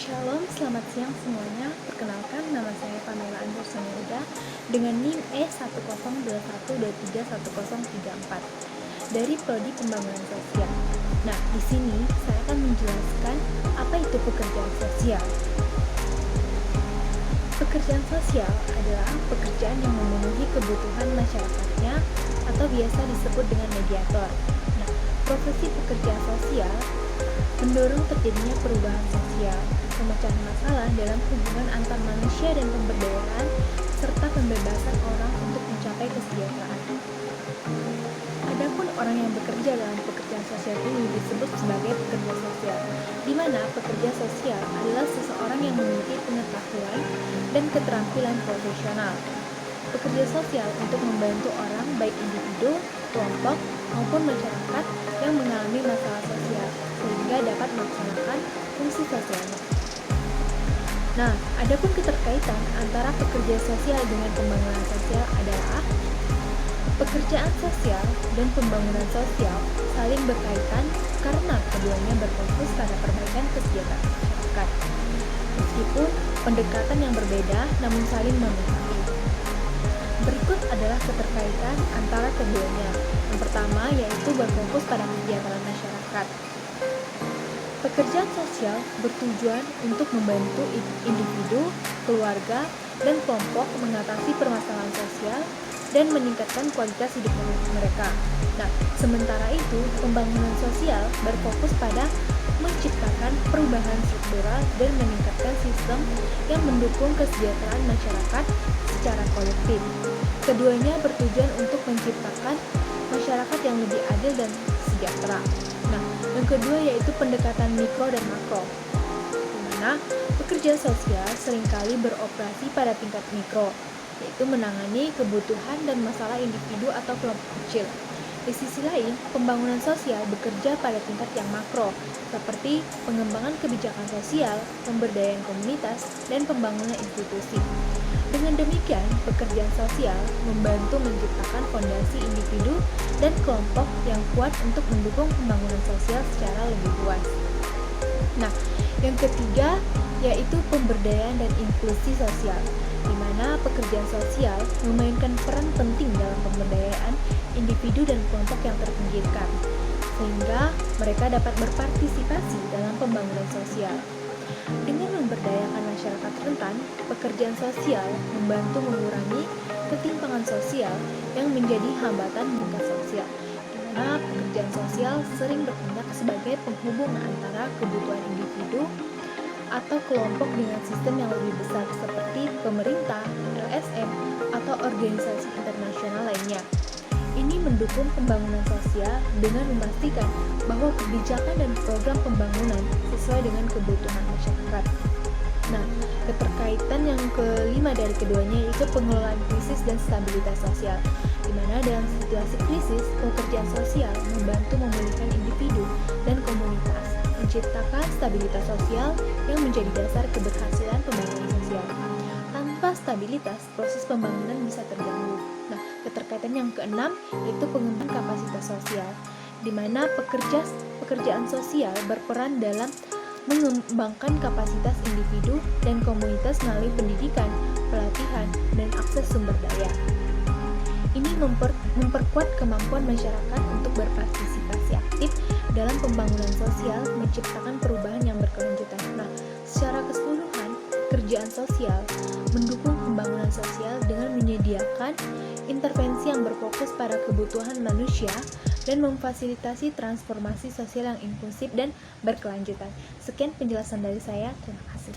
Shalom, selamat siang semuanya. Perkenalkan, nama saya Pamela Anderson dengan NIM E10212311034 dari Prodi Pembangunan Sosial. Nah, di sini saya akan menjelaskan apa itu pekerjaan sosial. Pekerjaan sosial adalah pekerjaan yang memenuhi kebutuhan masyarakatnya atau biasa disebut dengan mediator. Nah, profesi pekerjaan sosial mendorong terjadinya perubahan sosial, pemecahan masalah dalam hubungan antar manusia dan pemberdayaan, serta pembebasan orang untuk mencapai kesejahteraan. Adapun orang yang bekerja dalam pekerjaan sosial ini disebut sebagai pekerja sosial, di mana pekerja sosial adalah seseorang yang memiliki pengetahuan dan keterampilan profesional. Pekerja sosial untuk membantu orang baik individu, kelompok, maupun masyarakat yang mengalami masalah sosial sehingga dapat melaksanakan fungsi sosialnya. Nah, adapun keterkaitan antara pekerja sosial dengan pembangunan sosial adalah pekerjaan sosial dan pembangunan sosial saling berkaitan karena keduanya berfokus pada perbaikan kesejahteraan masyarakat. Meskipun pendekatan yang berbeda namun saling melengkapi. Berikut adalah keterkaitan antara keduanya. Yang pertama yaitu berfokus pada kesejahteraan masyarakat. Pekerjaan sosial bertujuan untuk membantu individu, keluarga, dan kelompok mengatasi permasalahan sosial dan meningkatkan kualitas hidup mereka. Nah, sementara itu, pembangunan sosial berfokus pada menciptakan perubahan struktural dan meningkatkan sistem yang mendukung kesejahteraan masyarakat secara kolektif. Keduanya bertujuan untuk menciptakan masyarakat yang lebih adil dan sejahtera. Nah, yang kedua yaitu pendekatan mikro dan makro, di mana pekerja sosial seringkali beroperasi pada tingkat mikro, yaitu menangani kebutuhan dan masalah individu atau kelompok kecil. Di sisi lain, pembangunan sosial bekerja pada tingkat yang makro, seperti pengembangan kebijakan sosial, pemberdayaan komunitas, dan pembangunan institusi. Dengan demikian, pekerjaan sosial membantu menciptakan fondasi individu dan kelompok yang kuat untuk mendukung pembangunan sosial secara lebih luas. Nah, yang ketiga yaitu pemberdayaan dan inklusi sosial, di mana pekerjaan sosial memainkan peran penting dalam pemberdayaan individu dan kelompok yang terpinggirkan, sehingga mereka dapat berpartisipasi dalam pembangunan sosial. Dengan memberdayakan masyarakat rentan, pekerjaan sosial membantu mengurangi ketimpangan sosial yang menjadi hambatan tingkat sosial, di mana pekerjaan sosial sering bertindak sebagai penghubung antara kebutuhan individu atau kelompok dengan sistem yang lebih besar seperti pemerintah, LSM, atau organisasi internasional lainnya. Ini mendukung pembangunan sosial dengan memastikan bahwa kebijakan dan program pembangunan sesuai dengan kebutuhan masyarakat. Nah, keterkaitan yang kelima dari keduanya yaitu pengelolaan krisis dan stabilitas sosial, di mana dalam situasi krisis, pekerjaan sosial membantu memulihkan individu dan komunitas, menciptakan stabilitas sosial yang menjadi dasar keberhasilan pembangunan sosial. Tanpa stabilitas, proses pembangunan bisa terganggu. Nah, keterkaitan yang keenam yaitu pengembangan kapasitas sosial, di mana pekerjaan sosial berperan dalam mengembangkan kapasitas individu dan komunitas melalui pendidikan, pelatihan, dan akses sumber daya. Ini memperkuat kemampuan masyarakat untuk berpartisipasi aktif dalam pembangunan sosial, menciptakan perubahan yang berkelanjutan. Nah, secara keseluruhan, pekerjaan sosial mendukung pembangunan sosial dengan menyediakan intervensi yang berfokus pada kebutuhan manusia dan memfasilitasi transformasi sosial yang inklusif dan berkelanjutan. Sekian penjelasan dari saya, terima kasih.